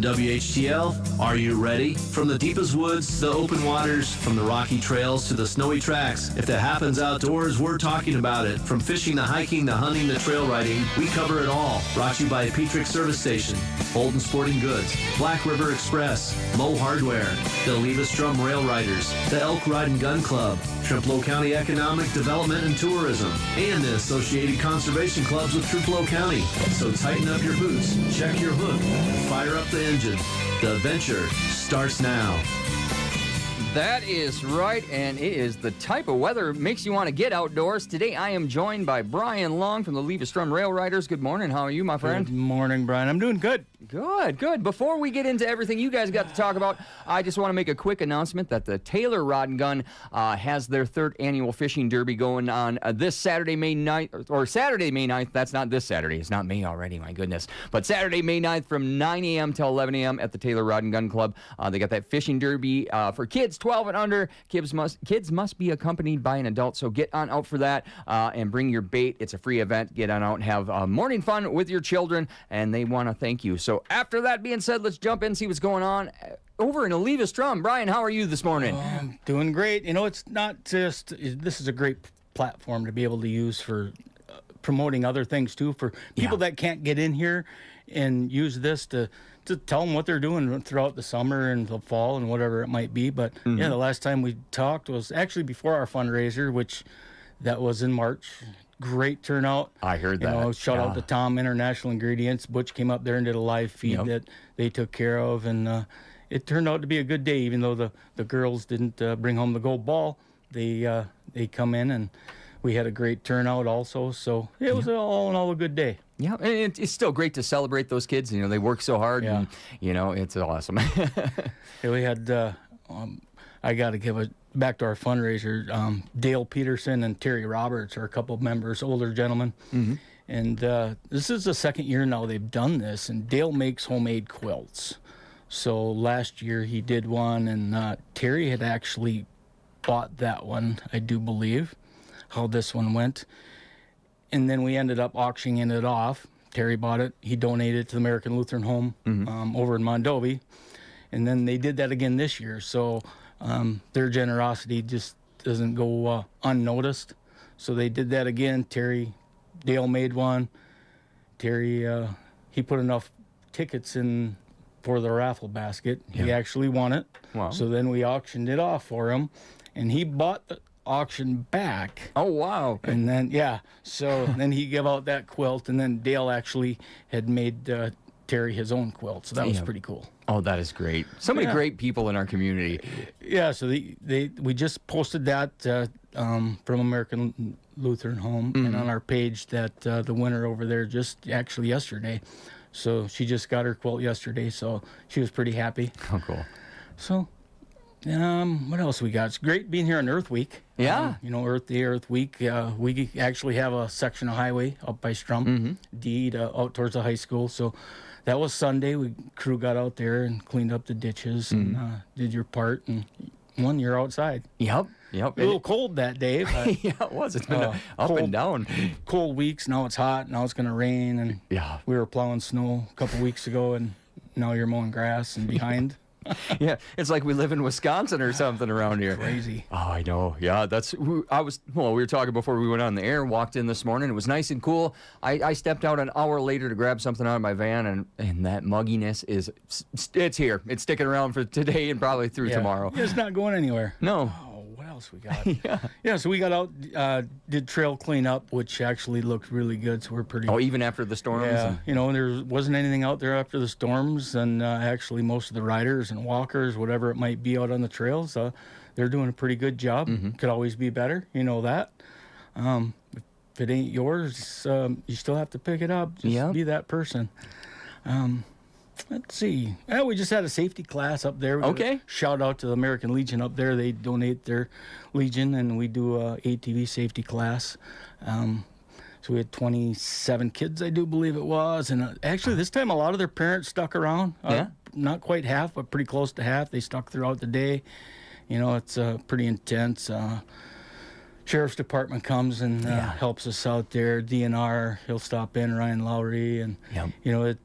WHTL, are you ready? From the deepest woods, the open waters, from the rocky trails to the snowy tracks. If it happens outdoors, we're talking about it. From fishing to hiking to hunting to trail riding, we cover it all. Brought to you by Petrick Service Station, Holden Sporting Goods, Black River Express, Moe Hardware, the Eleva Strum Railriders, the Elk Ride and Gun Club, Triplo County Economic Development and Tourism, and the Associated Conservation Clubs with Triplo County. So tighten up your boots, check your hook, and fire up the engine. The adventure starts now. That is right, and it is the type of weather that makes you want to get outdoors. Today I am joined by Brian Long from the Eleva Strum Railriders. Good morning. How are you, my friend? Good morning, Brian. I'm doing good. Good. Before we get into everything you guys got to talk about, I just want to make a quick announcement that the Taylor Rod and Gun has their third annual fishing derby going on this Saturday, May 9th, or Saturday, May 9th. That's not this Saturday. It's not May already, my goodness. But Saturday, May 9th from 9 a.m. till 11 a.m. at the Taylor Rod and Gun Club. They got that fishing derby for kids 12 and under. Kids must be accompanied by an adult, so get on out for that and bring your bait. It's a free event. Get on out and have morning fun with your children, and they want to thank you. So after that being said, let's jump in and see what's going on over in Eleva Strum. Brian, how are you this morning? I'm doing great. You know, it's not just, this is a great platform to be able to use for promoting other things too, for people that can't get in here and use this to tell them what they're doing throughout the summer and the fall and whatever it might be. But yeah, the last time we talked was actually before our fundraiser, which that was in March. Great turnout. I heard that. You know, shout out to Tom International Ingredients. Butch came up there and did a live feed that they took care of, and it turned out to be a good day. Even though the girls didn't bring home the gold ball, they come in and we had a great turnout also. So it was all in all a good day. Yeah, and it's still great to celebrate those kids. You know, they work so hard, and you know, it's awesome. Yeah, we had. I got to give it back to our fundraiser. Dale Peterson and Terry Roberts are a couple of members, older gentlemen. And this is the second year now they've done this, and Dale makes homemade quilts. So last year he did one, and Terry had actually bought that one, I do believe, how this one went. And then we ended up auctioning it off. Terry bought it. He donated it to the American Lutheran Home over in Mondovi. And then they did that again this year. So their generosity just doesn't go unnoticed. So they did that again. Dale made one. Terry, he put enough tickets in for the raffle basket. He actually won it. Wow. So then we auctioned it off for him, and he bought the auction back. Oh, wow. And then, so then he gave out that quilt, and then Dale actually had made Terry his own quilt. So that was pretty cool. Oh, that is great. So many great people in our community. Yeah, so we just posted that from American Lutheran Home and on our page that the winner over there just actually yesterday. So she just got her quilt yesterday, so she was pretty happy. Oh, cool. So what else we got? It's great being here on Earth Week. Yeah. You know, Earth Week. We actually have a section of highway up by Strum, D out towards the high school. So that was Sunday. Crew got out there and cleaned up the ditches and did your part, and you're outside. Yep. A little cold that day. But, yeah, it was. It's been up cold, and down. Cold weeks. Now it's hot. Now it's going to rain. And we were plowing snow a couple weeks ago, and now you're mowing grass and behind. Yeah, it's like we live in Wisconsin or something around here. Crazy. Oh, I know. Yeah, we were talking before we went on the air, walked in this morning. It was nice and cool. I stepped out an hour later to grab something out of my van, and that mugginess it's here. It's sticking around for today and probably through tomorrow. Yeah, it's not going anywhere. No. What else we got? So we got out, did trail cleanup, which actually looked really good. So we're pretty. Oh, even after the storms. Yeah, you know, there wasn't anything out there after the storms, and actually most of the riders and walkers, whatever it might be out on the trails, they're doing a pretty good job. Could always be better, you know that. If it ain't yours, you still have to pick it up. Just be that person. Let's see. We just had a safety class up there. Shout out to the American Legion up there. They donate their Legion, and we do a ATV safety class. So we had 27 kids, I do believe it was. And actually, this time, a lot of their parents stuck around. Not quite half, but pretty close to half. They stuck throughout the day. You know, it's pretty intense. Sheriff's Department comes and helps us out there. DNR, he'll stop in, Ryan Lowry. And, you know,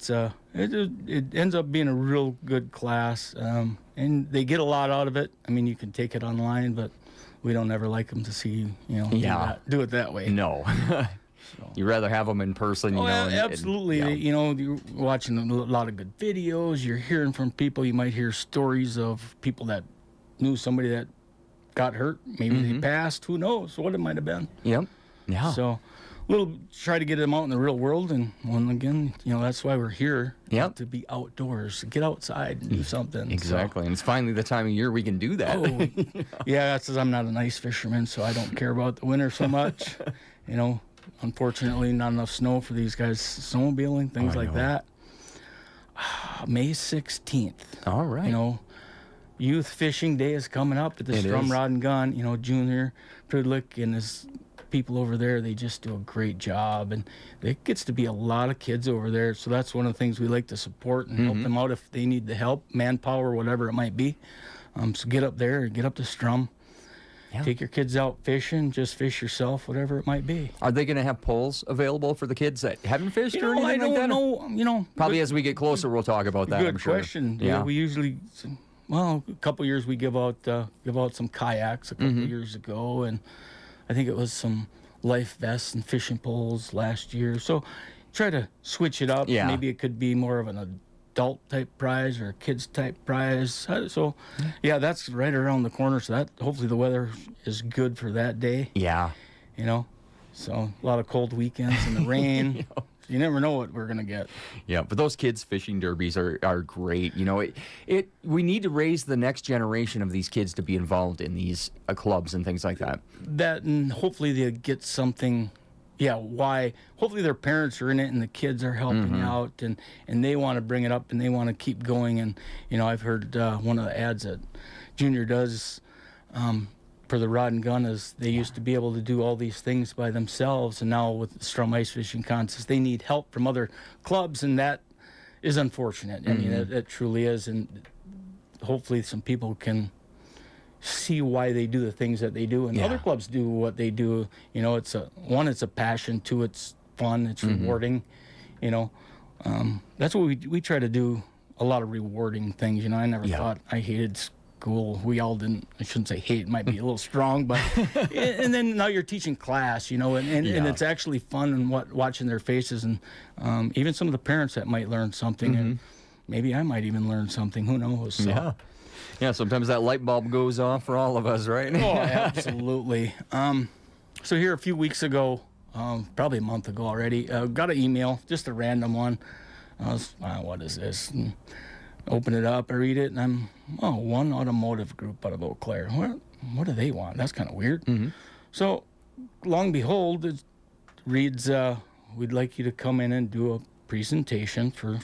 it ends up being a real good class, and they get a lot out of it. I mean, you can take it online, but we don't ever like them to see, do it that way. No. You'd rather have them in person, you know. Absolutely. You're watching a lot of good videos. You're hearing from people. You might hear stories of people that knew somebody that got hurt. Maybe they passed. Who knows what it might have been. Yep. Yeah. So, try to get them out in the real world, and again, that's why we're here. Yep. To be outdoors, get outside and do something. Exactly. And it's finally the time of year we can do that. Yeah, that's 'cause I'm not an ice fisherman, so I don't care about the winter so much. Unfortunately, not enough snow for these guys snowmobiling, things like that. May 16th. All right. Youth Fishing Day is coming up at the Strum Rod and Gun. Junior Prudlick and his people over there, they just do a great job. And it gets to be a lot of kids over there. So that's one of the things we like to support and help them out if they need the help, manpower, whatever it might be. So get up there, get up to Strum. Yeah. Take your kids out fishing, just fish yourself, whatever it might be. Are they going to have poles available for the kids that haven't fished or anything like that? I don't know. Probably as we get closer, we'll talk about that, I'm sure. Good question. Yeah, we usually, a couple years we give out some kayaks a couple years ago, and I think it was some life vests and fishing poles last year. So try to switch it up. Yeah. Maybe it could be more of an adult type prize or a kids type prize. So that's right around the corner. So that hopefully the weather is good for that day. Yeah. So a lot of cold weekends in the rain. You never know what we're gonna get. Yeah, but those kids fishing derbies are great. We need to raise the next generation of these kids to be involved in these clubs and things like that. That, and hopefully they'll get something. Yeah, why? Hopefully their parents are in it and the kids are helping out, and they want to bring it up and they want to keep going. And I've heard one of the ads that Junior does for the Rod and Gun is they used to be able to do all these things by themselves, and now with the Strum Ice Fishing Contest, they need help from other clubs, and that is unfortunate. I mean, it truly is, and hopefully some people can see why they do the things that they do, and other clubs do what they do. It's a passion. Two, it's fun. It's rewarding. That's what we try to do. A lot of rewarding things. I never thought I hated school. We all didn't. I shouldn't say hate. It might be a little strong, but and then now you're teaching class. And it's actually fun and watching their faces, and even some of the parents that might learn something, and maybe I might even learn something. Who knows? So. Yeah, sometimes that light bulb goes off for all of us, right? Oh, absolutely. So here a few weeks ago, probably a month ago already, got an email, just a random one. I was, what is this? And open it up, I read it, and one automotive group out of Eau Claire. What do they want? That's kind of weird. So, long and behold, it reads, we'd like you to come in and do a presentation for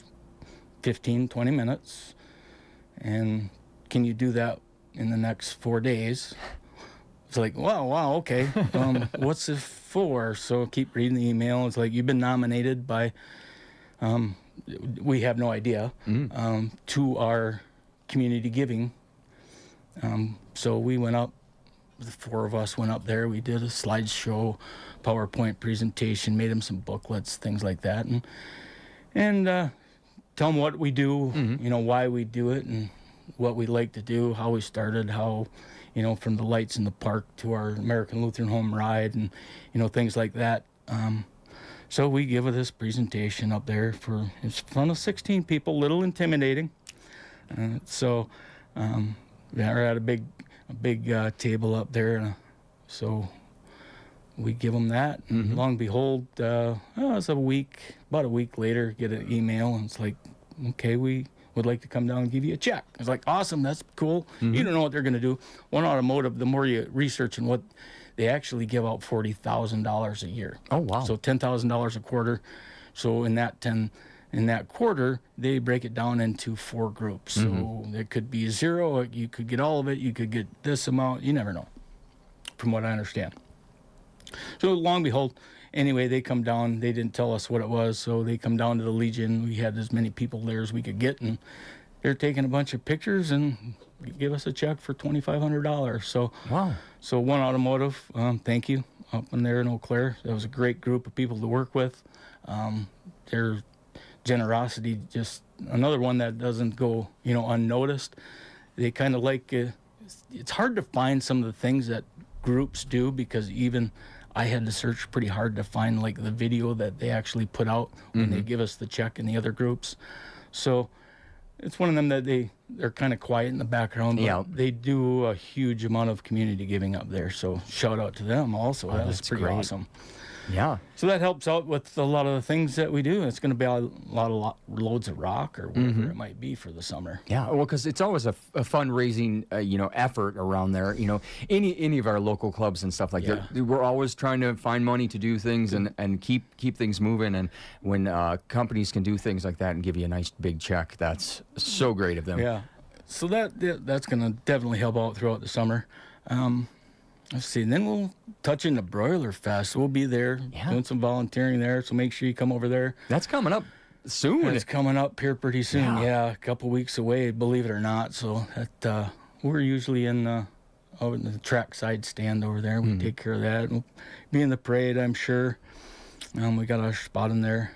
15, 20 minutes, and can you do that in the next 4 days? It's like, wow, okay. What's it for? So keep reading the email. It's like, you've been nominated by, we have no idea, to our community giving. So we went up, the four of us went up there. We did a slideshow, PowerPoint presentation, made them some booklets, things like that. And tell them what we do, why we do it, and what we like to do, how we started, how, from the lights in the park to our American Lutheran home ride, and, things like that. So we give this presentation up there in front of 16 people, a little intimidating. So we're at a big table up there. So we give them that. And long and behold, it's about a week later, get an email, and it's like, okay, we would like to come down and give you a check. It's like, awesome, that's cool. You don't know what they're going to do. One automotive, the more you research and what they actually give out $40,000 a year. Oh, wow. So $10,000 a quarter. So in that quarter, they break it down into 4 groups. So it could be 0, you could get all of it, you could get this amount, you never know, from what I understand. So long and behold, anyway, they come down. They didn't tell us what it was, so they come down to the Legion. We had as many people there as we could get, and they're taking a bunch of pictures and give us a check for $2,500. So, wow. So One Automotive, thank you, up in there in Eau Claire. That was a great group of people to work with. They're generosity, just another one that doesn't go, unnoticed. They kind of like, it's hard to find some of the things that groups do, because even I had to search pretty hard to find like the video that they actually put out when they give us the check in the other groups. So it's one of them that they're kind of quiet in the background, but they do a huge amount of community giving up there. So shout out to them also. That was pretty awesome. Yeah. So that helps out with a lot of the things that we do. It's going to be a lot of loads of rock or whatever it might be for the summer. Yeah, well, because it's always a fundraising, effort around there. Any of our local clubs and stuff like that, we're always trying to find money to do things and keep things moving. And when companies can do things like that and give you a nice big check, that's so great of them. Yeah. So that's going to definitely help out throughout the summer. Let's see. And then we'll touch into Broiler Fest. We'll be there doing some volunteering there. So make sure you come over there. That's coming up soon. It's coming up here pretty soon. Yeah, a couple weeks away, believe it or not. So that we're usually over in the track side stand over there. We take care of that. We'll be in the parade, I'm sure. We got our spot in there.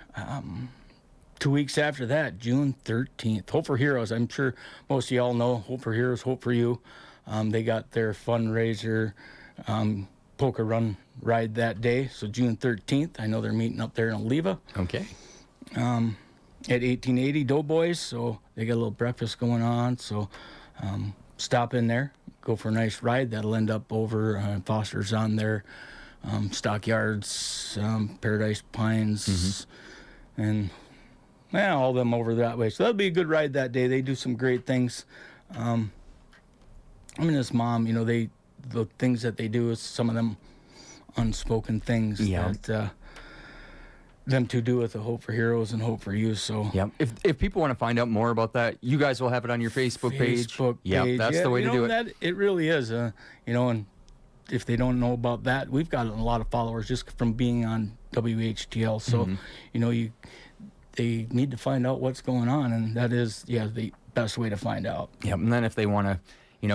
2 weeks after that, June 13th, Hope for Heroes. I'm sure most of y'all know Hope for Heroes, Hope for You. They got their fundraiser poker run ride that day. So June 13th, I know they're meeting up there in Eleva. Okay. At 1880 Doughboys, so they got a little breakfast going on. So stop in there, go for a nice ride. That'll end up over Foster's on there, Stockyards, Paradise Pines, and all of them over that way. So that'll be a good ride that day. They do some great things. This mom, the things that they do is some of them unspoken things that them two do with the Hope for Heroes and Hope for You. So if people want to find out more about that, you guys will have it on your Facebook page. Yeah, that's the way to do it. It really is. And if they don't know about that, we've got a lot of followers just from being on WHTL. So they need to find out what's going on, and that is the best way to find out. Yeah, and then if they want to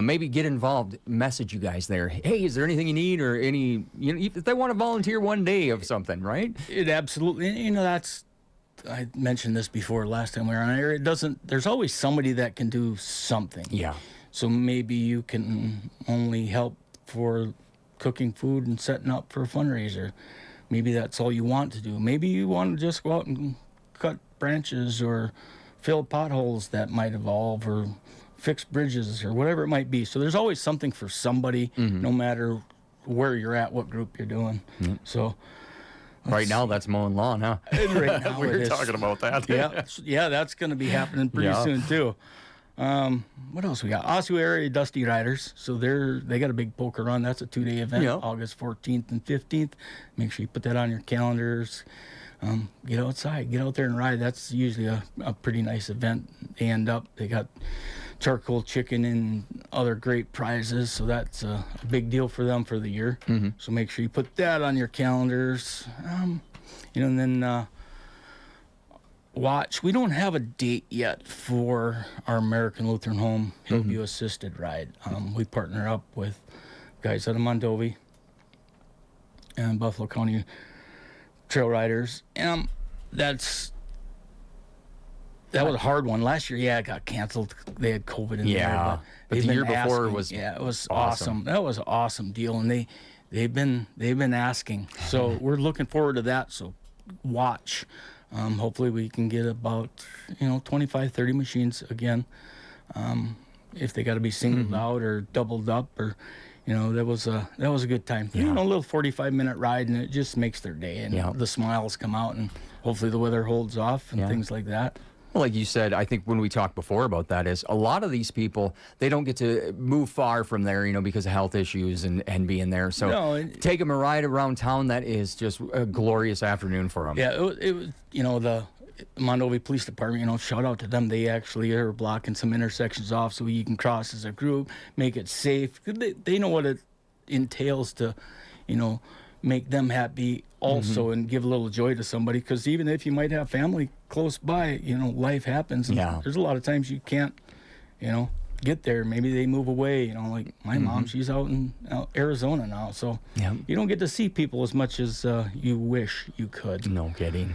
maybe get involved, message you guys there. Hey, is there anything you need, or if they want to volunteer one day of something, right? It absolutely, I mentioned this before last time we were on air. There's always somebody that can do something. Yeah. So maybe you can only help for cooking food and setting up for a fundraiser. Maybe that's all you want to do. Maybe you want to just go out and cut branches or fill potholes that might evolve, or fix bridges, or whatever it might be. So there's always something for somebody, no matter where you're at, what group you're doing. So right now that's mowing lawn, huh? Right now we were talking about that. Yeah, that's going to be happening pretty soon too. What else we got? Osseo area Dusty Riders. So they got a big poker run. That's a 2-day event, August 14th and 15th. Make sure you put that on your calendars. Get outside, get out there and ride. That's usually a pretty nice event. They got charcoal chicken and other great prizes, so that's a big deal for them for the year. So make sure you put that on your calendars. And then watch. We don't have a date yet for our American Lutheran Home Hillview Assisted Ride. We partner up with guys out of Mondovi and Buffalo County Trail Riders. That was a hard one. Last year, it got canceled. They had COVID in there. But the year before was it was awesome. That was an awesome deal, and they've been asking. So we're looking forward to that. So watch. Hopefully we can get about 25, 30 machines again. If they got to be singled out or doubled up, or that was a good time. A little 45-minute ride, and it just makes their day, and the smiles come out, and hopefully the weather holds off and things like that. Well, like you said, I think when we talked before about that is a lot of these people, they don't get to move far from there, because of health issues and being there. So take them a ride around town. That is just a glorious afternoon for them. Yeah, it was, the Mondovi Police Department, shout out to them. They actually are blocking some intersections off so you can cross as a group, make it safe. They know what it entails to, make them happy also and give a little joy to somebody, because even if you might have family close by, life happens. And there's a lot of times you can't, get there. Maybe they move away, like my mom, she's out in Arizona now. So you don't get to see people as much as you wish you could. No kidding.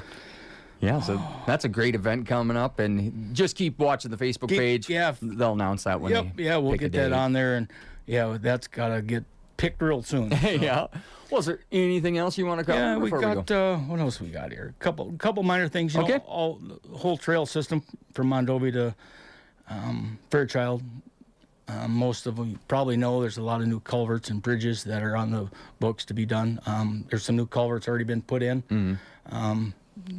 Yeah, so that's a great event coming up, and just keep watching the Facebook page. Yeah. They'll announce that when they Yeah, we'll pick a get that date. on there, and yeah, that's got to get picked real soon. So. Yeah. Well, is there anything else you want to cover? Yeah, we before got what else we got here? Couple minor things. You Okay. know, the whole trail system from Mondovi to Fairchild. Most of them you probably know there's a lot of new culverts and bridges that are on the books to be done. There's some new culverts already been put in.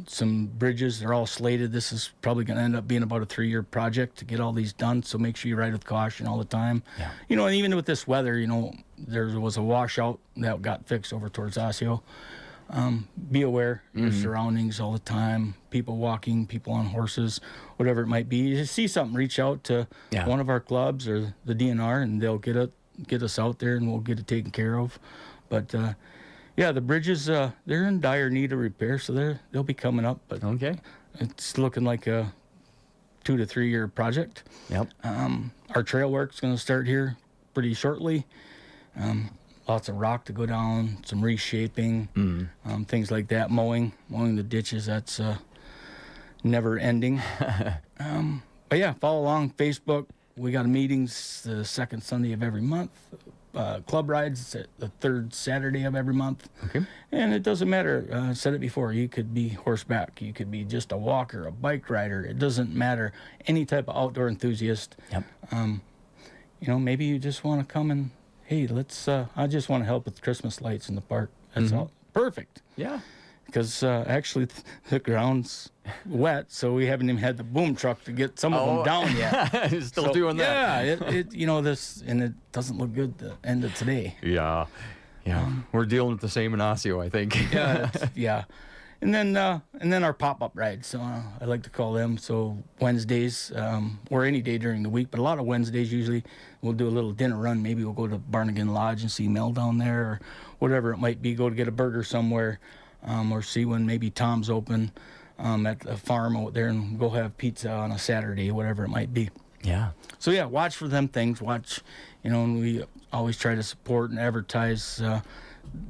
Some bridges, they're all slated. This is probably going to end up being about a 3-year project to get all these done. So make sure you ride with caution all the time. Yeah. You know, and even with this weather, you know, there was a washout that got fixed over towards Osseo. Be aware of your surroundings all the time. People walking, people on horses, whatever it might be. You see something, reach out to one of our clubs or the DNR, and they'll get us out there, and we'll get it taken care of. But yeah, the bridges they're in dire need of repair, so they'll be coming up. But Okay. it's looking like a 2 to 3 year project. Yep. Our trail work's going to start here pretty shortly. Lots of rock to go down, some reshaping, things like that. Mowing the ditches. That's never ending. But yeah, follow along Facebook. We got meetings the second Sunday of every month. Club rides at the third Saturday of every month. Okay. And it doesn't matter. I said it before. You could be horseback. You could be just a walker, a bike rider. It doesn't matter. Any type of outdoor enthusiast. Yep. You know, maybe you just want to come and, hey, let's, I just want to help with Christmas lights in the park. That's all. Perfect. Yeah. Because actually the ground's wet, so we haven't even had the boom truck to get some of them down yet. Still doing that. Yeah, it you know, and it doesn't look good the end of today. Yeah. Yeah. We're dealing with the same in Osseo, I think. Yeah, yeah. And then our pop-up rides, so I like to call them. So Wednesdays, or any day during the week, but a lot of Wednesdays usually we'll do a little dinner run. Maybe we'll go to Barnigan Lodge and see Mel down there, or whatever it might be. Go to get a burger somewhere, or see when maybe Tom's open at the farm out there, and go have pizza on a Saturday, whatever it might be. Yeah. So yeah, watch for them things. Watch, you know, and we always try to support and advertise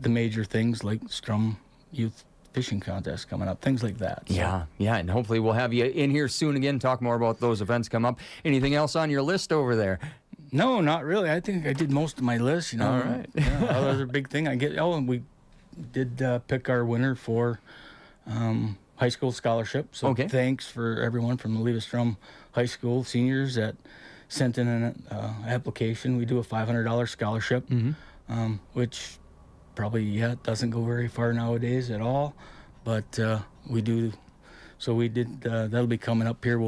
the major things like Strum Youth Fishing Contest coming up, things like that. So. Yeah, and hopefully we'll have you in here soon again, talk more about those events come up. Anything else on your list over there? No, not really. I think I did most of my list, you know. All right. Yeah, other big thing I get. Oh, and we did pick our winner for high school scholarship. So Okay. thanks for everyone from the Eleva Strum High School seniors that sent in an application. We do a $500 scholarship, which probably doesn't go very far nowadays at all, but we do. So we did. That'll be coming up here.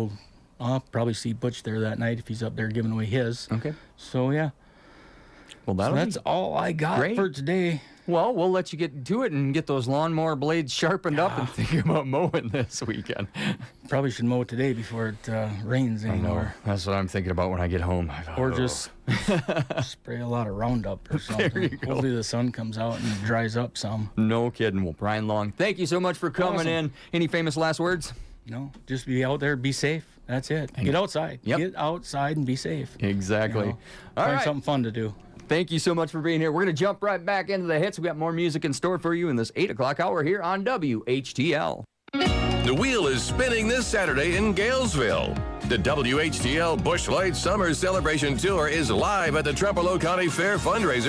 I'll probably see Butch there that night if he's up there giving away his. Okay. So yeah. Well, So that's all I got great. for today. Well, we'll let you get to it and get those lawnmower blades sharpened up and think about mowing this weekend. Probably should mow today before it rains anymore. That's what I'm thinking about when I get home. Or just spray a lot of Roundup or something. There you go. Hopefully the sun comes out and dries up some. No kidding. Well, Brian Long, thank you so much for coming Awesome. in. Any famous last words? No, just be out there, be safe. That's it. Get outside. Yep. Get outside and be safe. Exactly. You know, All find right. something fun to do. Thank you so much for being here. We're going to jump right back into the hits. We got more music in store for you in this 8 o'clock hour here on WHTL. The wheel is spinning this Saturday in Galesville. The WHTL Bushlight Summer Celebration Tour is live at the Trempealeau County Fair fundraiser.